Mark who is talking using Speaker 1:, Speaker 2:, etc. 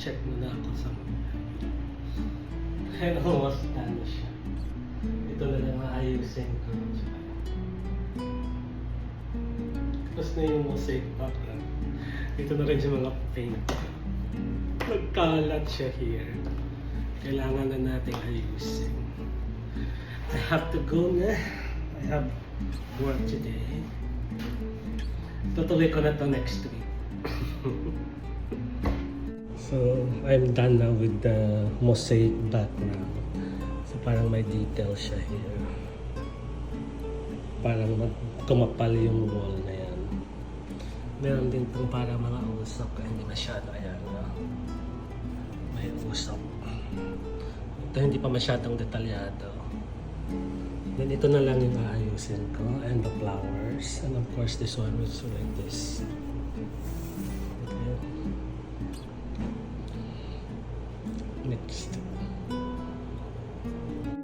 Speaker 1: check muna ako sa mga. Kaya almost done na siya. Ito na lang maayusin ko. Tapos na yung mosaic background. Ito na rin yung mga paint. Nagkalat siya here. Kailangan na natin ayusin. I have to go na. I have work today. Tutuloy ko na to next week. So, I'm done now with the mosaic background. So, parang may detail siya here. Parang kumapal yung wall na yan. Meron din itong parang mga usok. Hindi masyado. Ayan. May usok. Ito hindi pa masyadong detalyado. Then ito na lang yung aayusin ko. And the flowers. And of course, this one was like this. Okay. Next.